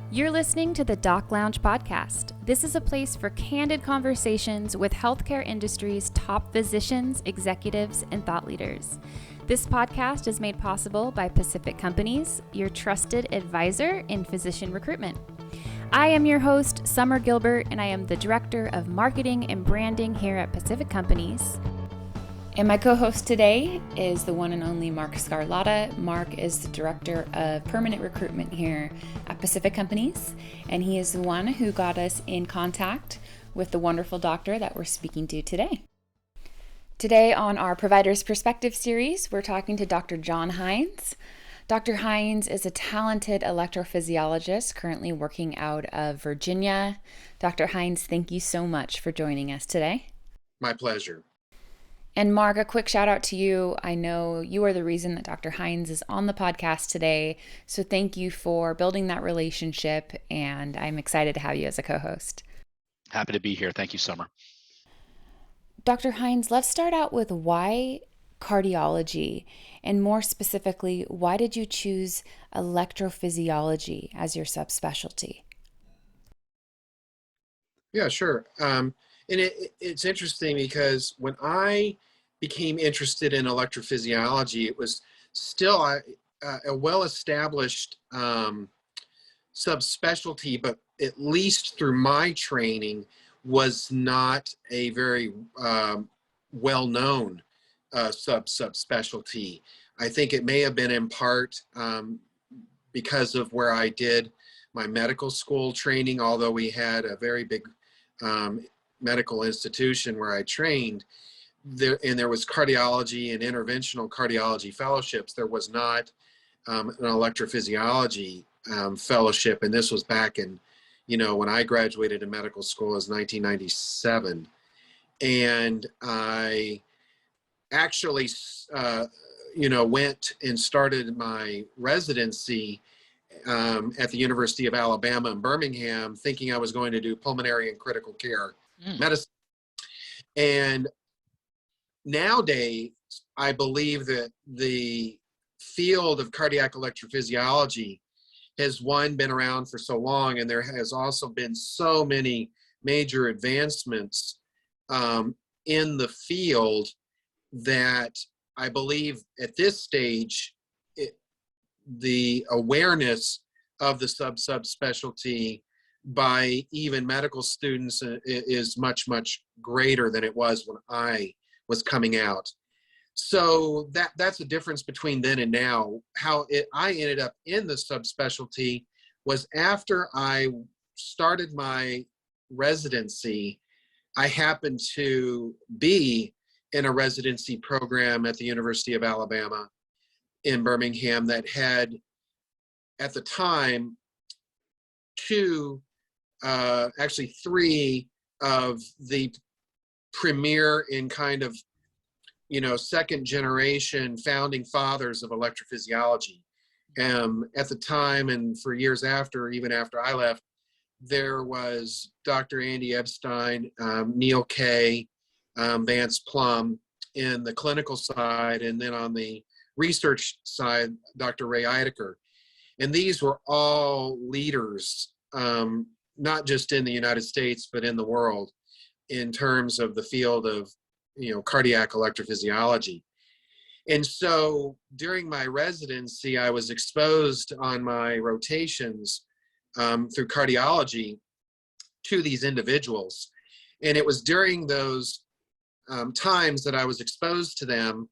You're listening to the Doc Lounge podcast. This is a place for candid conversations with healthcare industry's top physicians, executives, and thought leaders. This podcast is made possible by Pacific Companies, your trusted advisor in physician recruitment. I am your host, Summer Gilbert, and I am the Director of Marketing and Branding here at Pacific Companies. And my co-host today is the one and only Marc Scarlata. Marc is the Director of Permanent Recruitment here at Pacific Companies, and he is the one who got us in contact with the wonderful doctor that we're speaking to today. Today on our Provider's Perspective series, we're talking to Dr. John Hynes. Dr. Hynes is a talented electrophysiologist currently working out of Virginia. Dr. Hynes, thank you so much for joining us today. My pleasure. And Marc, a quick shout out to you. I know you are the reason that Dr. Hynes is on the podcast today. So thank you for building that relationship, and I'm excited to have you as a co-host. Happy to be here. Thank you, Summer. Dr. Hynes, let's start out with why cardiology, and more specifically, why did you choose electrophysiology as your subspecialty? Yeah, sure. And it's interesting because when I became interested in electrophysiology, it was still a well-established subspecialty, but at least through my training, was not a very well-known subspecialty. I think it may have been in part because of where I did my medical school training, although we had a very big medical institution where I trained there, and there was cardiology and interventional cardiology fellowships. There was not an electrophysiology fellowship, and this was back in, when I graduated in medical school, it was 1997. And I actually, went and started my residency at the University of Alabama in Birmingham, thinking I was going to do pulmonary and critical care medicine. And nowadays, I believe that the field of cardiac electrophysiology has, been around for so long, and there has also been so many major advancements in the field that I believe at this stage, the awareness of the subspecialty by even medical students is much, much greater than it was when I was coming out. So that's the difference between then and now. I ended up in the subspecialty was after I started my residency, I happened to be in a residency program at the University of Alabama in Birmingham that had, at the time, three of the premier in kind of, second generation founding fathers of electrophysiology. At the time, and for years after, even after I left, there was Dr. Andy Epstein, Neil Kay, Vance Plum in the clinical side, and then on the research side, Dr. Ray Eidecker. And these were all leaders, not just in the United States, but in the world, in terms of the field of, cardiac electrophysiology. And so during my residency, I was exposed on my rotations through cardiology to these individuals. And it was during those times that I was exposed to them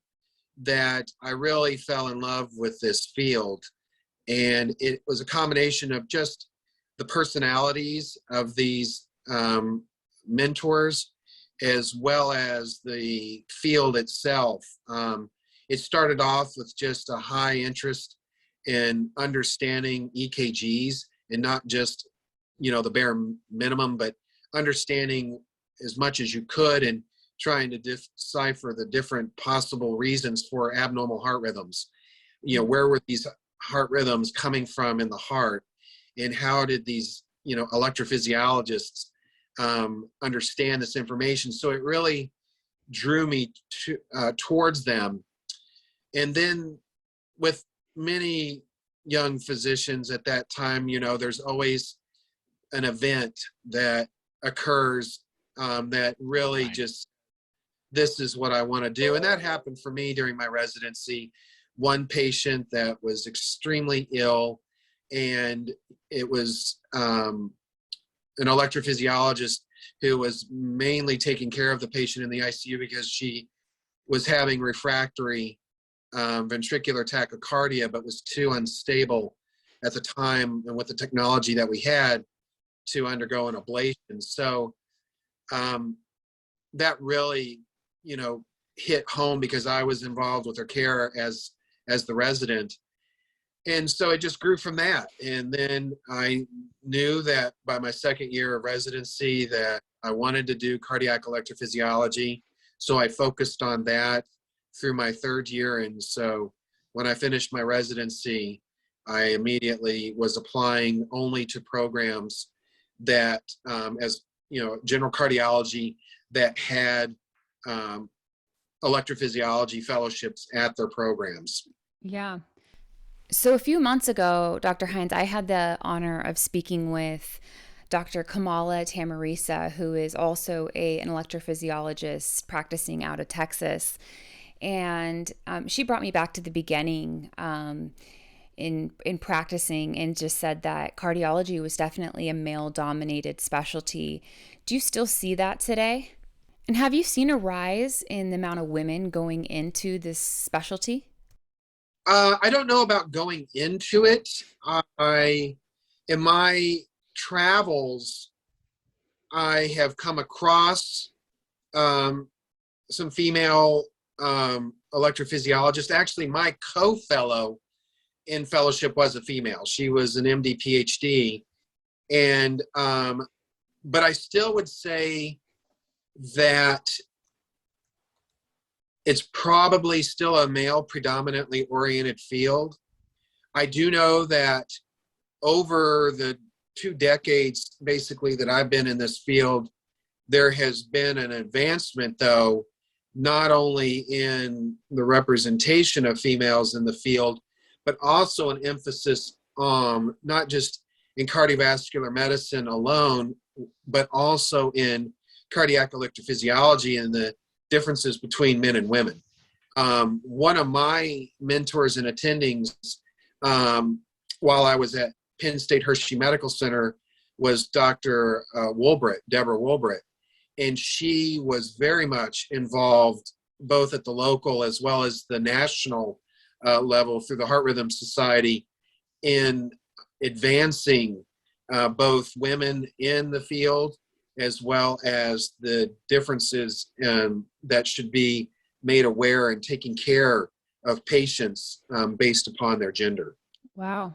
that I really fell in love with this field. And it was a combination of just the personalities of these mentors, as well as the field itself. It started off with just a high interest in understanding EKGs, and not just, the bare minimum, but understanding as much as you could and trying to decipher the different possible reasons for abnormal heart rhythms. Where were these heart rhythms coming from in the heart, and how did these, electrophysiologists understand this information? So it really drew me towards them. And then with many young physicians at that time, there's always an event that occurs that really just, this is what I want to do. And that happened for me during my residency. One patient that was extremely ill, and it was an electrophysiologist who was mainly taking care of the patient in the ICU because she was having refractory ventricular tachycardia, but was too unstable at the time and with the technology that we had to undergo an ablation. So that really, hit home because I was involved with her care as the resident. And so it just grew from that. And then I knew that by my second year of residency that I wanted to do cardiac electrophysiology. So I focused on that through my third year. And so when I finished my residency, I immediately was applying only to programs that, as general cardiology, that had electrophysiology fellowships at their programs. Yeah. So a few months ago, Dr. Hynes, I had the honor of speaking with Dr. Kamala Tamarisa, who is also an electrophysiologist practicing out of Texas. And she brought me back to the beginning in practicing and just said that cardiology was definitely a male-dominated specialty. Do you still see that today? And have you seen a rise in the amount of women going into this specialty? I don't know about going into it. In my travels, I have come across some female electrophysiologists. Actually, my co-fellow in fellowship was a female. She was an MD PhD. And, but I still would say that it's probably still a male predominantly oriented field. I do know that over the 2 decades, basically, that I've been in this field, there has been an advancement, though, not only in the representation of females in the field, but also an emphasis on not just in cardiovascular medicine alone, but also in cardiac electrophysiology and the differences between men and women. One of my mentors and attendings while I was at Penn State Hershey Medical Center was Dr. Deborah Wilbert. And she was very much involved both at the local as well as the national level through the Heart Rhythm Society in advancing both women in the field as well as the differences that should be made aware and taking care of patients based upon their gender. Wow.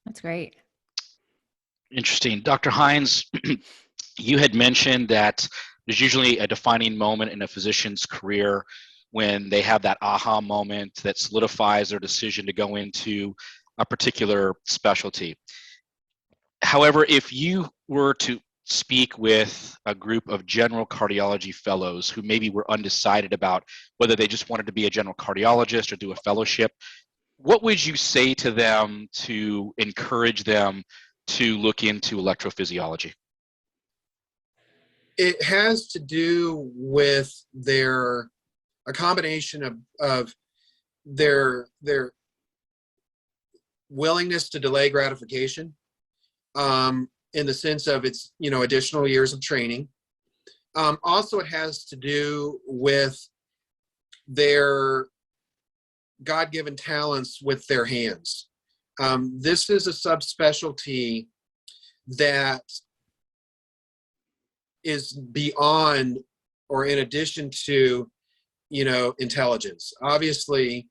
That's great. Interesting. Dr. Hynes, you had mentioned that there's usually a defining moment in a physician's career when they have that aha moment that solidifies their decision to go into a particular specialty. However, if you were to speak with a group of general cardiology fellows who maybe were undecided about whether they just wanted to be a general cardiologist or do a fellowship, what would you say to them to encourage them to look into electrophysiology? It has to do with a combination of their willingness to delay gratification, in the sense of its additional years of training. Also, it has to do with their God-given talents with their hands. This is a subspecialty that is beyond or in addition to intelligence. Obviously,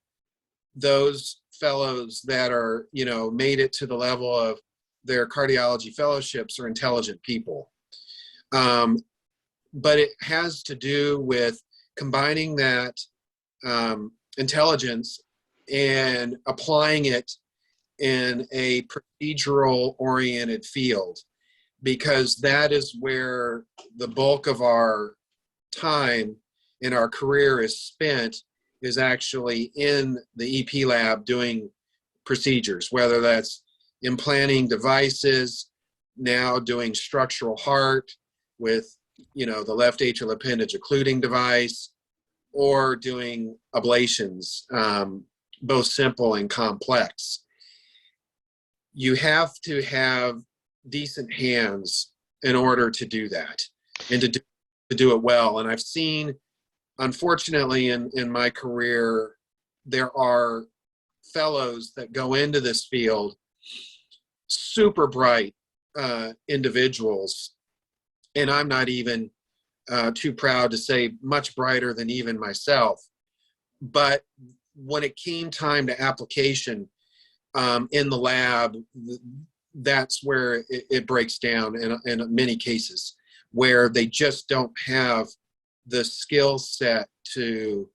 those fellows that are made it to the level of their cardiology fellowships are intelligent people, but it has to do with combining that intelligence and applying it in a procedural oriented field, because that is where the bulk of our time in our career is spent, is actually in the EP lab doing procedures, whether that's implanting devices, now doing structural heart with, the left atrial appendage occluding device, or doing ablations, both simple and complex. You have to have decent hands in order to do that and to do it well. And I've seen, unfortunately, in my career, there are fellows that go into this field, super bright individuals, and I'm not even too proud to say much brighter than even myself. But when it came time to application in the lab, that's where it breaks down in many cases, where they just don't have the skill set to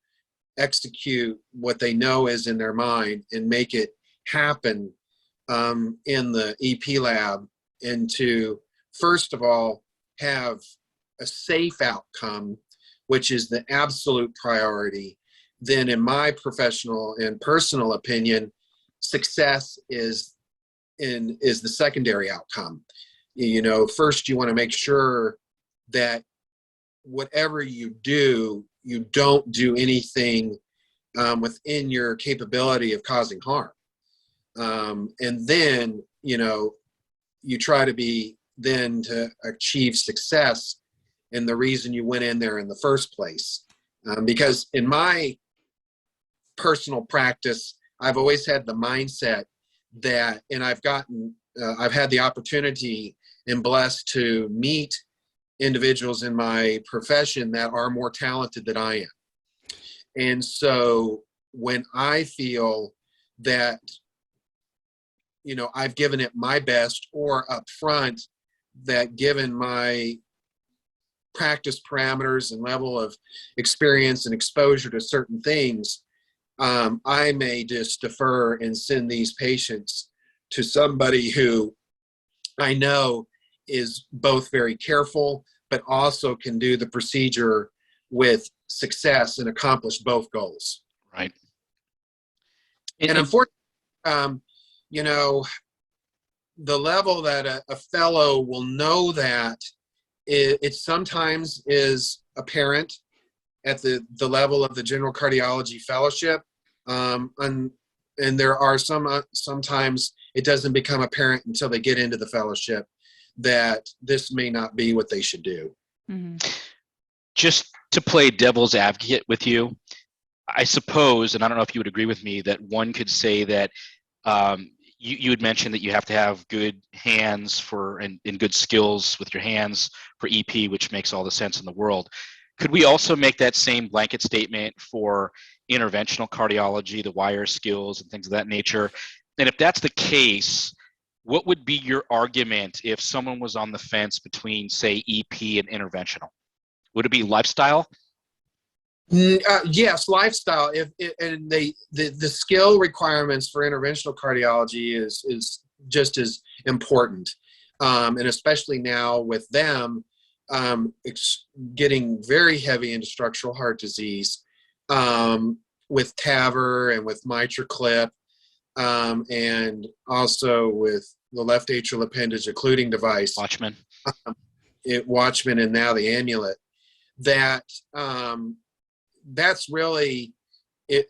execute what they know is in their mind and make it happen in the EP lab, and to, first of all, have a safe outcome, which is the absolute priority. Then in my professional and personal opinion, success is the secondary outcome. First you want to make sure that whatever you do, you don't do anything within your capability of causing harm. And then, you try to to achieve success and the reason you went in there in the first place. Because in my personal practice, I've always had the mindset that, and I've had the opportunity and blessed to meet individuals in my profession that are more talented than I am. And so when I feel that, I've given it my best, or up front, that given my practice parameters and level of experience and exposure to certain things, I may just defer and send these patients to somebody who I know is both very careful, but also can do the procedure with success and accomplish both goals. Right. And unfortunately, the level that a fellow will know that, it sometimes is apparent at the level of the general cardiology fellowship. And there are sometimes it doesn't become apparent until they get into the fellowship that this may not be what they should do. Mm-hmm. Just to play devil's advocate with you, I suppose, and I don't know if you would agree with me, that one could say that you had mentioned that you have to have good hands and good skills with your hands for EP, which makes all the sense in the world. Could we also make that same blanket statement for interventional cardiology, the wire skills and things of that nature? And if that's the case, what would be your argument if someone was on the fence between, say, EP and interventional? Would it be lifestyle? Yes, lifestyle. The skill requirements for interventional cardiology is just as important, and especially now with them getting very heavy into structural heart disease, with TAVR and with MitraClip, and also with the left atrial appendage occluding device, Watchman, Watchman, and now the amulet. That's really it,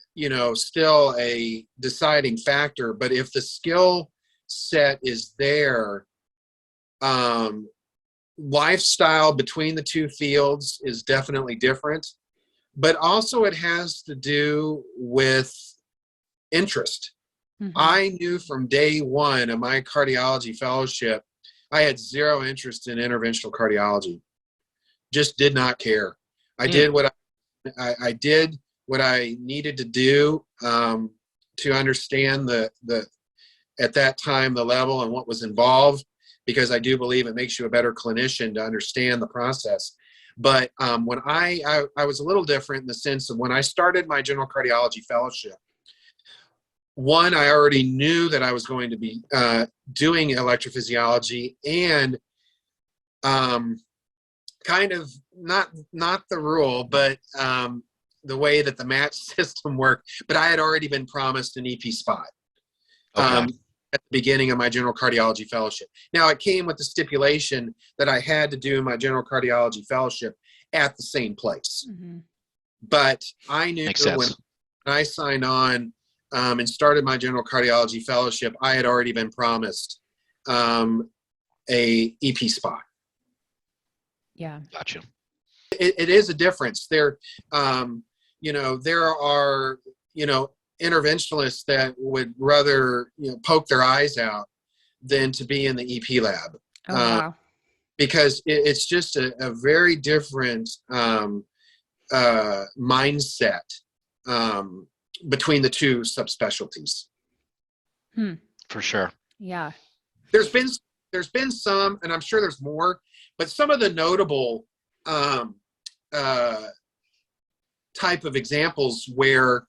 still a deciding factor. But if the skill set is there, lifestyle between the two fields is definitely different, but also it has to do with interest. Mm-hmm. I knew from day one of my cardiology fellowship, I had zero interest in interventional cardiology. Just did not care. I did what I needed to do to understand the at that time the level and what was involved, because I do believe it makes you a better clinician to understand the process. But when I was a little different in the sense of when I started my general cardiology fellowship, one, I already knew that I was going to be doing electrophysiology, and kind of not the rule, but the way that the match system worked. But I had already been promised an EP spot. Okay. At the beginning of my general cardiology fellowship. Now, it came with the stipulation that I had to do my general cardiology fellowship at the same place. Mm-hmm. But I knew Makes when sense. I signed on and started my general cardiology fellowship, I had already been promised a EP spot. Yeah. Gotcha. It is a difference. There are, interventionalists that would rather, poke their eyes out than to be in the EP lab. Oh, wow. Because it's just a very different mindset between the two subspecialties. For sure. Yeah. There's been some, and I'm sure there's more, but some of the notable type of examples where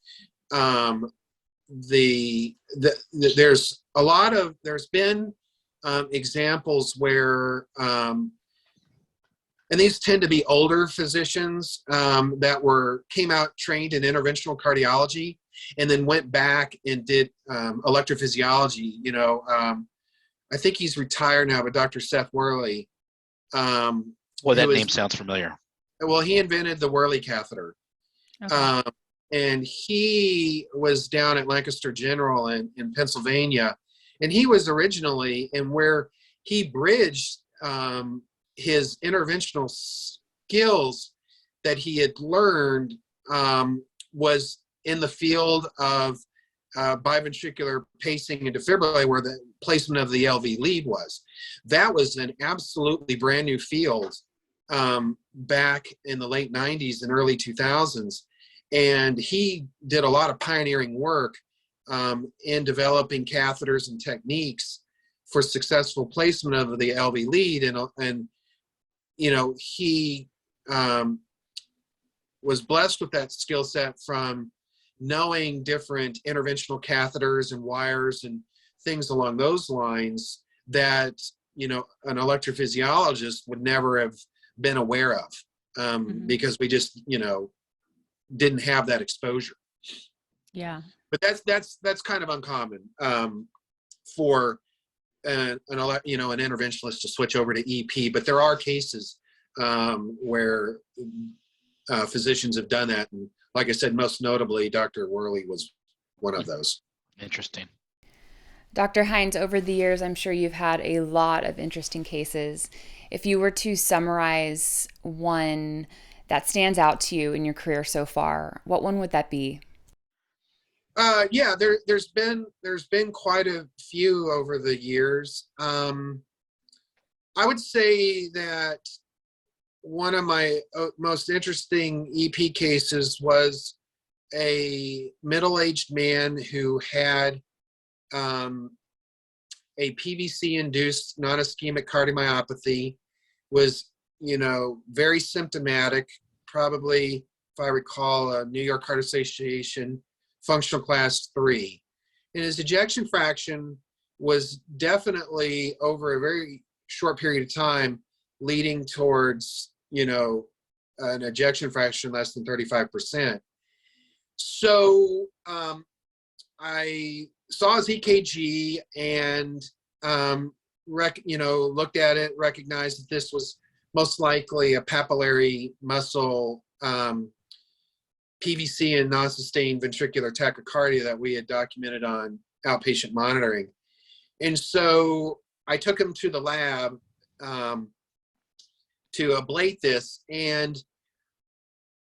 there's been examples where and these tend to be older physicians that came out trained in interventional cardiology and then went back and did electrophysiology. I think he's retired now, but Dr. Seth Worley. Well, that name sounds familiar. Well, he invented the Worley catheter. Okay. And he was down at Lancaster General in Pennsylvania. And he was originally, and where he bridged his interventional skills that he had learned was in the field of biventricular pacing and defibrillator, where the placement of the LV lead was. That was an absolutely brand new field back in the late 90s and early 2000s. And he did a lot of pioneering work in developing catheters and techniques for successful placement of the LV lead. And he was blessed with that skill set from knowing different interventional catheters and wires and things along those lines that, an electrophysiologist would never have been aware of because we just, didn't have that exposure. Yeah. But that's kind of uncommon for an interventionalist to switch over to EP. But there are cases where physicians have done that, and like I said, most notably, Dr. Worley was one of those. Interesting. Dr. Hynes, over the years, I'm sure you've had a lot of interesting cases. If you were to summarize one that stands out to you in your career so far, what one would that be? There's been quite a few over the years. I would say that one of my most interesting EP cases was a middle-aged man who had a PVC-induced non-ischemic cardiomyopathy, was, very symptomatic, probably, if I recall, a New York Heart Association functional class 3. And his ejection fraction was definitely, over a very short period of time, leading towards, an ejection fraction less than 35%. So I saw his EKG and looked at it, recognized that this was most likely a papillary muscle PVC and non-sustained ventricular tachycardia that we had documented on outpatient monitoring. And so I took him to the lab to ablate this. And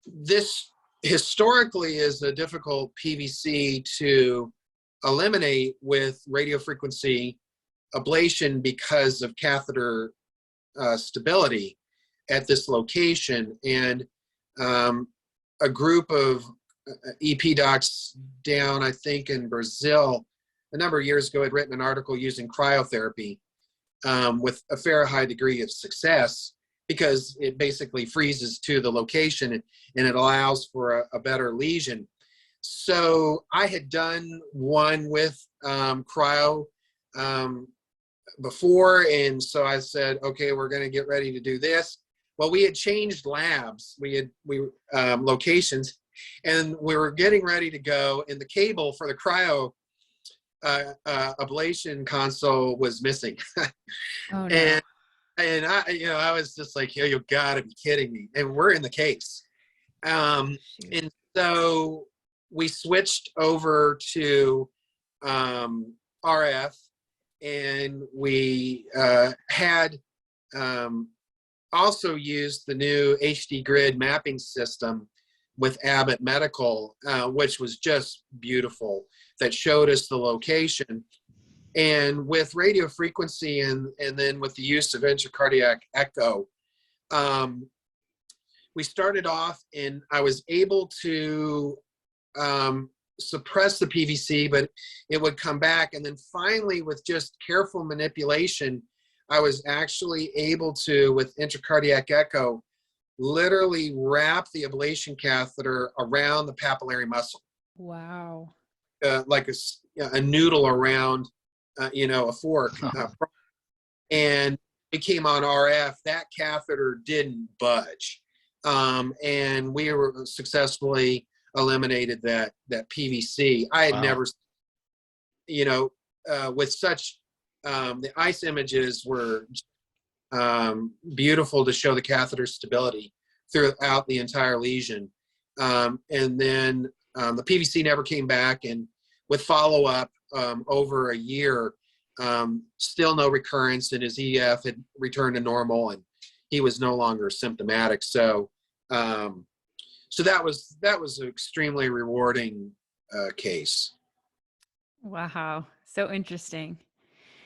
this historically is a difficult PVC to eliminate with radiofrequency ablation because of catheter stability at this location. And a group of EP docs down, I think, in Brazil a number of years ago had written an article using cryotherapy with a fair high degree of success, because it basically freezes to the location and it allows for a better lesion. So I had done one with cryo before, and so I said, okay, we're going to get ready to do this. Well, we had changed labs, we locations, and we were getting ready to go, and the cable for the cryo ablation console was missing. Oh, no. and I was just like, yo, you gotta be kidding me. And we're in the case. And so we switched over to RF, and we had also used the new HD grid mapping system with Abbott Medical, which was just beautiful, that showed us the location. And with radio frequency and then with the use of intracardiac echo, we started off, and I was able to suppress the PVC, but it would come back. And then finally, with just careful manipulation, I was actually able to, with intracardiac echo, literally wrap the ablation catheter around the papillary muscle. Wow. Like a noodle around, a fork. And it came on RF. That catheter didn't budge. And we were successfully eliminated that PVC. I had never, with such, the ICE images were beautiful to show the catheter stability throughout the entire lesion. And then the PVC never came back, and with follow-up over a year, still no recurrence, and his EF had returned to normal, and he was no longer symptomatic. So that was an extremely rewarding case. Wow. So interesting.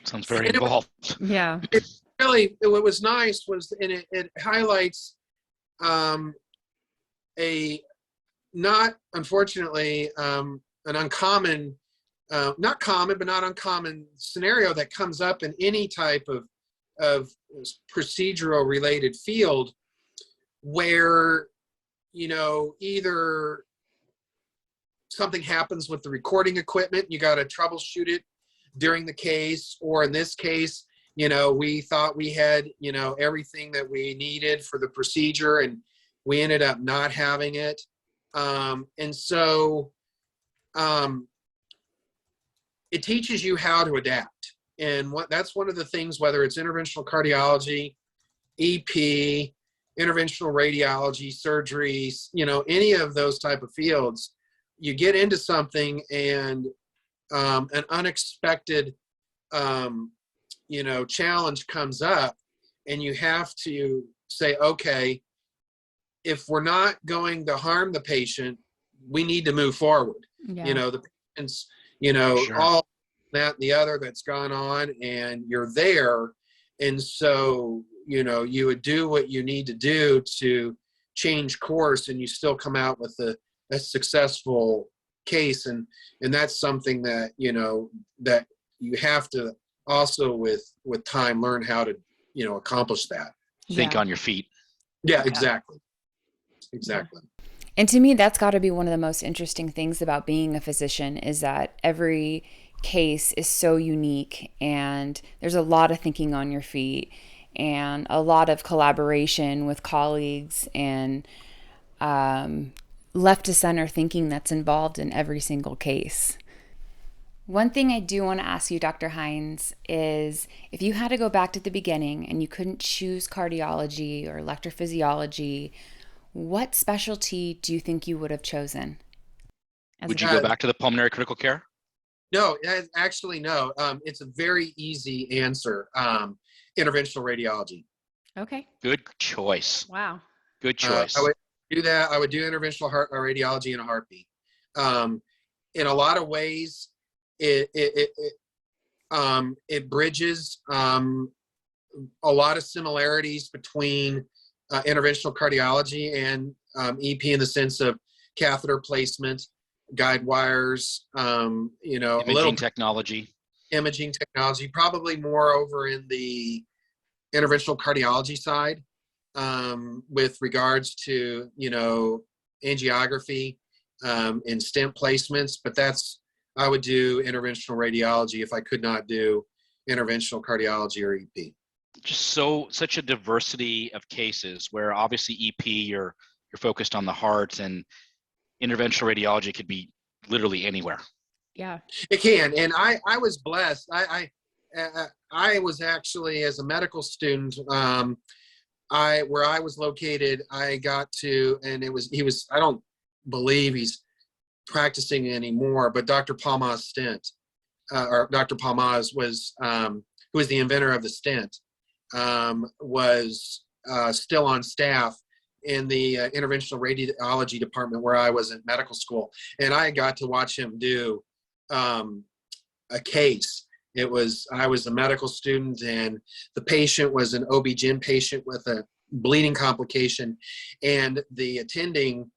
Sounds very involved. Yeah. What was nice was, and it highlights not unfortunately an uncommon, not common, but not uncommon scenario that comes up in any type of procedural related field, where either something happens with the recording equipment, you got to troubleshoot it during the case, or in this case, we thought we had everything that we needed for the procedure, and we ended up not having it. And so it teaches you how to adapt. And that's one of the things, whether it's interventional cardiology, EP, interventional radiology, surgeries, any of those type of fields, you get into something and an unexpected, challenge comes up, and you have to say, okay, if we're not going to harm the patient, we need to move forward. Yeah. The patient's, Sure. all that and the other that's gone on, and you're there. And so, you would do what you need to do to change course, and you still come out with a successful case. And that's something that, that you have to also with time learn how to, accomplish that. Think on your feet. Yeah, exactly. Exactly. And to me, that's got to be one of the most interesting things about being a physician, is that every case is so unique, and there's a lot of thinking on your feet and a lot of collaboration with colleagues, and left to center thinking that's involved in every single case. One thing I do want to ask you, Dr. Hynes, is if you had to go back to the beginning and you couldn't choose cardiology or electrophysiology, what specialty do you think you would have chosen? Would you go back to the pulmonary critical care? No, actually, no. It's a very easy answer. Interventional radiology. Okay. Good choice. Wow. Good choice. I would do that. I would do interventional radiology in a heartbeat. In a lot of ways, it bridges a lot of similarities between interventional cardiology and EP, in the sense of catheter placement, guide wires, imaging technology, probably more over in the interventional cardiology side, with regards to, angiography and stent placements. But I would do interventional radiology if I could not do interventional cardiology or EP. Just such a diversity of cases, where obviously EP, you're focused on the heart, and interventional radiology could be literally anywhere. Yeah. It can. And I was blessed. I was actually, as a medical student, where I was located, I got to, and I don't believe he's practicing anymore, but Dr. Palma's stent, or Dr. Palma's was, who was the inventor of the stent, was still on staff in the interventional radiology department where I was in medical school. And I got to watch him do a case. I was a medical student, and the patient was an OB-GYN patient with a bleeding complication, and the attending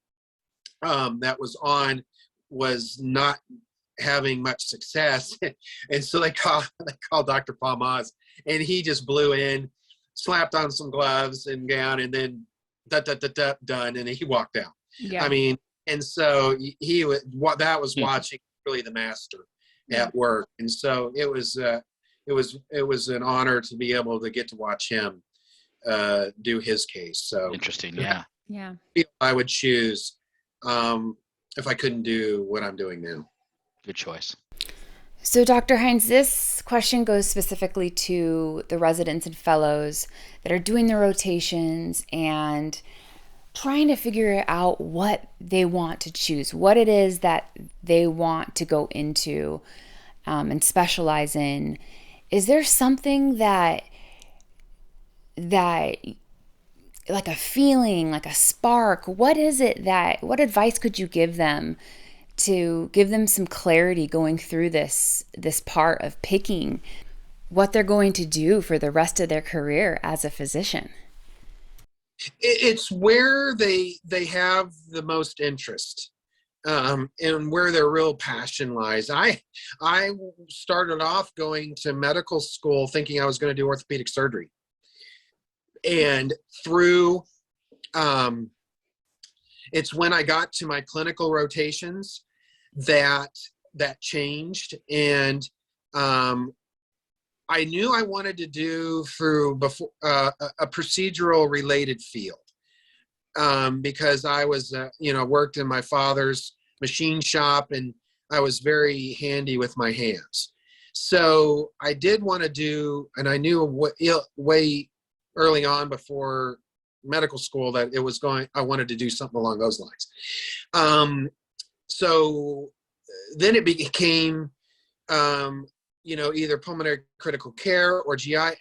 that was on was not having much success. And so they called Dr. Palmas, and he just blew in, slapped on some gloves and gown, and then done, and he walked out. Yeah. I mean, and so that was watching really the master at work. And so it was an honor to be able to get to watch him do his case. So interesting. Yeah. Yeah. I would choose if I couldn't do what I'm doing now. Good choice. So, Dr. Hynes, this question goes specifically to the residents and fellows that are doing the rotations and trying to figure out what they want to choose, what it is that they want to go into and specialize in. Is there something that like a feeling, like a spark, what advice could you give them to give them some clarity going through this part of picking what they're going to do for the rest of their career as a physician? It's where they have the most interest, and where their real passion lies. I started off going to medical school thinking I was going to do orthopedic surgery, and through it's when I got to my clinical rotations that changed, and I knew I wanted to do a procedural related field, because I was worked in my father's machine shop, and I was very handy with my hands. So I did want to do, and I knew way early on before medical school that I wanted to do something along those lines. So then it became, either pulmonary critical care or GI.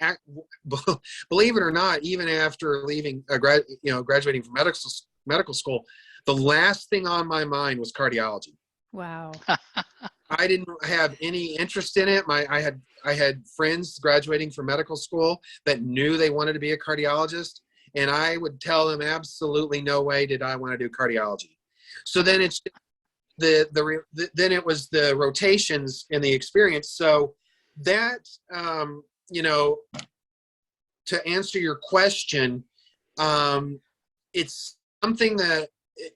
Believe it or not, even after leaving, graduating from medical school, the last thing on my mind was cardiology. Wow. I didn't have any interest in it. I had friends graduating from medical school that knew they wanted to be a cardiologist, and I would tell them absolutely no way did I want to do cardiology. So then it's then it was the rotations and the experience. So that to answer your question, it's something that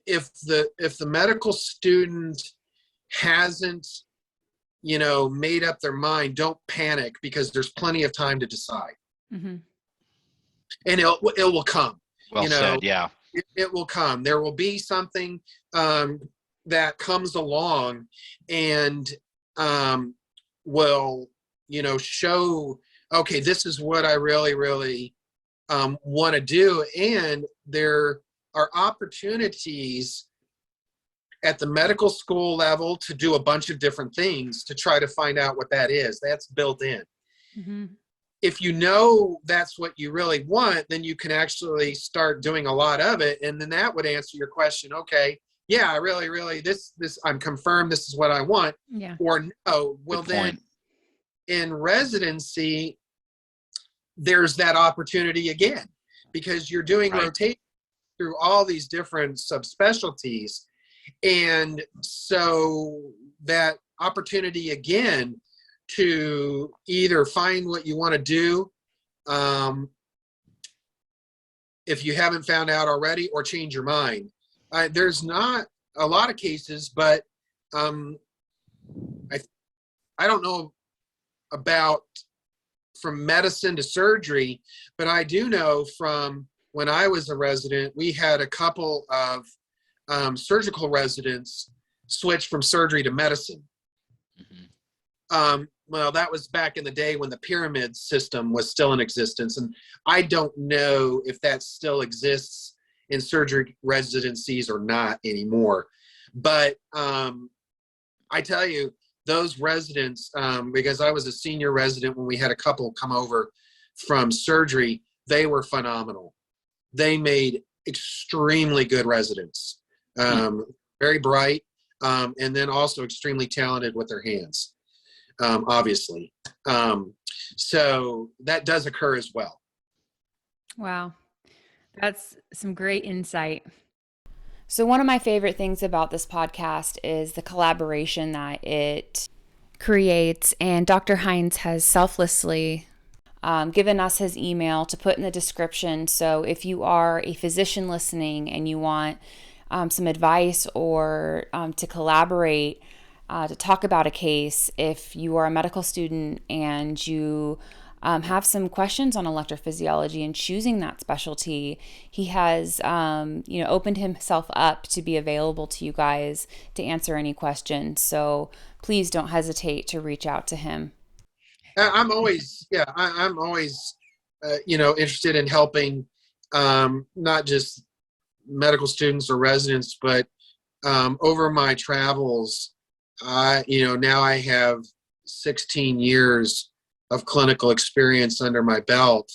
if the medical student hasn't made up their mind, don't panic, because there's plenty of time to decide. Mm-hmm. And it will come. Well said. Yeah. It will come. There will be something that comes along and will show, okay, this is what I really, really want to do. And there are opportunities at the medical school level to do a bunch of different things to try to find out what that is. That's built in. Mm-hmm. If you know that's what you really want, then you can actually start doing a lot of it. And then that would answer your question. Okay, yeah, I really, this, I'm confirmed this is what I want. Yeah. Or no, well then in residency, there's that opportunity again, because you're doing rotation through all these different subspecialties. And so that opportunity again to either find what you want to do, if you haven't found out already, or change your mind. There's not a lot of cases, but I don't know about from medicine to surgery, but I do know from when I was a resident, we had a couple of surgical residents switch from surgery to medicine. Well, that was back in the day when the pyramid system was still in existence. And I don't know if that still exists in surgery residencies or not anymore. But I tell you, those residents, because I was a senior resident when we had a couple come over from surgery, they were phenomenal. They made extremely good residents, very bright, and then also extremely talented with their hands. Obviously. So that does occur as well. Wow. That's some great insight. So one of my favorite things about this podcast is the collaboration that it creates. And Dr. Hynes has selflessly given us his email to put in the description. So if you are a physician listening and you want some advice or to collaborate, to talk about a case, if you are a medical student and you have some questions on electrophysiology and choosing that specialty, he has opened himself up to be available to you guys to answer any questions. So please don't hesitate to reach out to him. I'm always interested in helping not just medical students or residents, but over my travels, now I have 16 years of clinical experience under my belt.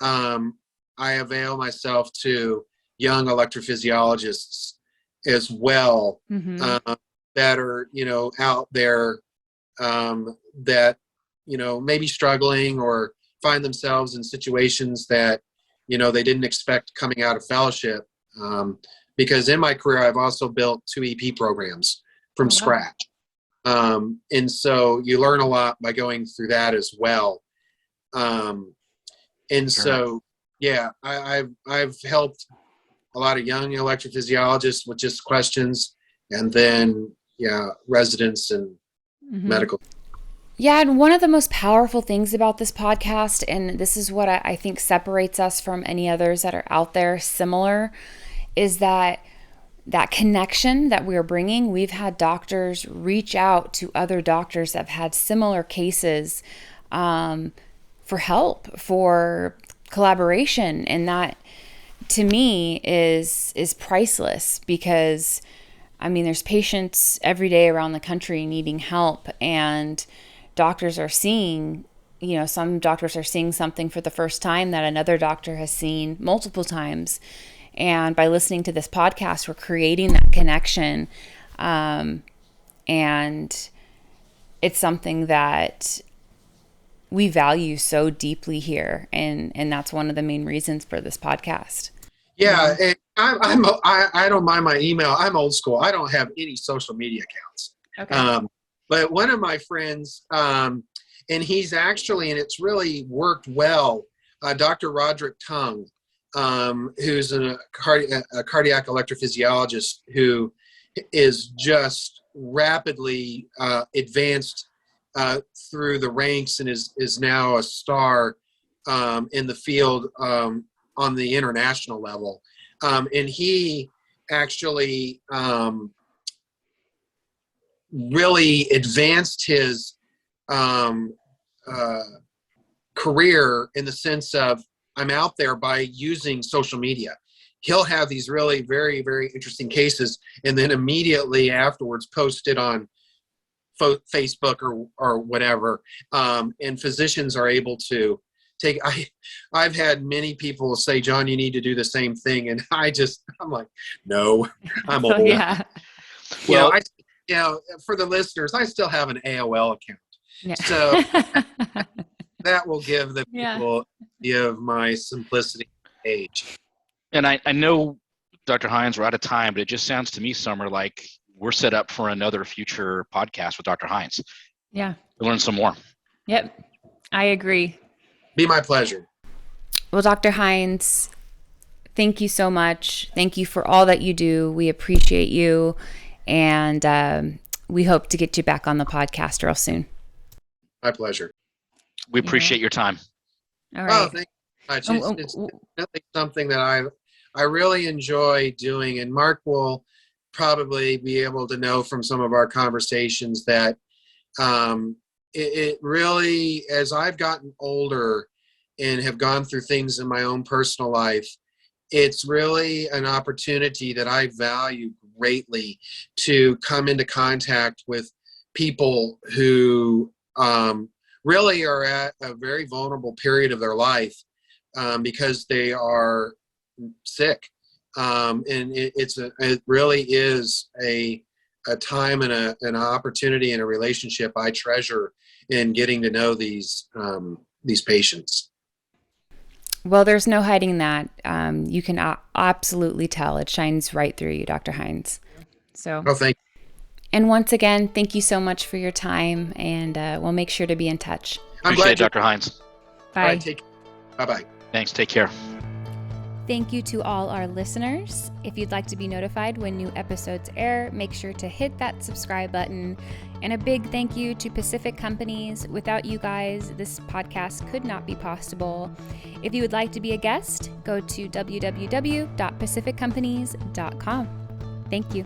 I avail myself to young electrophysiologists as well, that are, out there, that, maybe struggling or find themselves in situations that, they didn't expect coming out of fellowship. Because in my career, I've also built 2 EP programs from scratch. And so you learn a lot by going through that as well. I've helped a lot of young electrophysiologists with just questions, and then, residents and medical. Yeah, and one of the most powerful things about this podcast, and this is what I think separates us from any others that are out there similar, is that connection that we're bringing. We've had doctors reach out to other doctors that have had similar cases for help, for collaboration. And that, to me, is priceless, because, there's patients every day around the country needing help, and doctors are seeing, some doctors are seeing something for the first time that another doctor has seen multiple times. And by listening to this podcast, we're creating that connection. And it's something that we value so deeply here. And that's one of the main reasons for this podcast. Yeah. And I don't mind my email. I'm old school. I don't have any social media accounts. Okay. But one of my friends, and he's actually, and it's really worked well, Dr. Roderick Tung, who's a cardiac electrophysiologist who is just rapidly advanced through the ranks and is now a star in the field on the international level. And he actually really advanced his career in the sense of, I'm out there by using social media. He'll have these really very, very interesting cases, and then immediately afterwards post it on Facebook or whatever. And physicians are able to take, I've had many people say, John, you need to do the same thing. And I'm like, no, I'm old. Yeah. Well, for the listeners, I still have an AOL account. Yeah. So that will give the people of my simplicity age. And I know, Dr. Hynes, we're out of time, but it just sounds to me, Summer, like we're set up for another future podcast with Dr. Hynes. Yeah. To learn some more. Yep. I agree. Be my pleasure. Well, Dr. Hynes, thank you so much. Thank you for all that you do. We appreciate you. And we hope to get you back on the podcast real soon. My pleasure. We appreciate your time. All right. Oh, thank you much. It's definitely something that I really enjoy doing, and Marc will probably be able to know from some of our conversations that It really, as I've gotten older and have gone through things in my own personal life, it's really an opportunity that I value greatly to come into contact with people who really are at a very vulnerable period of their life because they are sick. And it really is a time and an opportunity and a relationship I treasure in getting to know these patients. Well, there's no hiding that. You can absolutely tell. It shines right through you, Dr. Hynes. So, Oh, thank you. And once again, thank you so much for your time, and we'll make sure to be in touch. Appreciate it, Dr. Hynes. Bye. All right, bye-bye. Thanks. Take care. Thank you to all our listeners. If you'd like to be notified when new episodes air, make sure to hit that subscribe button. And a big thank you to Pacific Companies. Without you guys, this podcast could not be possible. If you would like to be a guest, go to www.pacificcompanies.com. Thank you.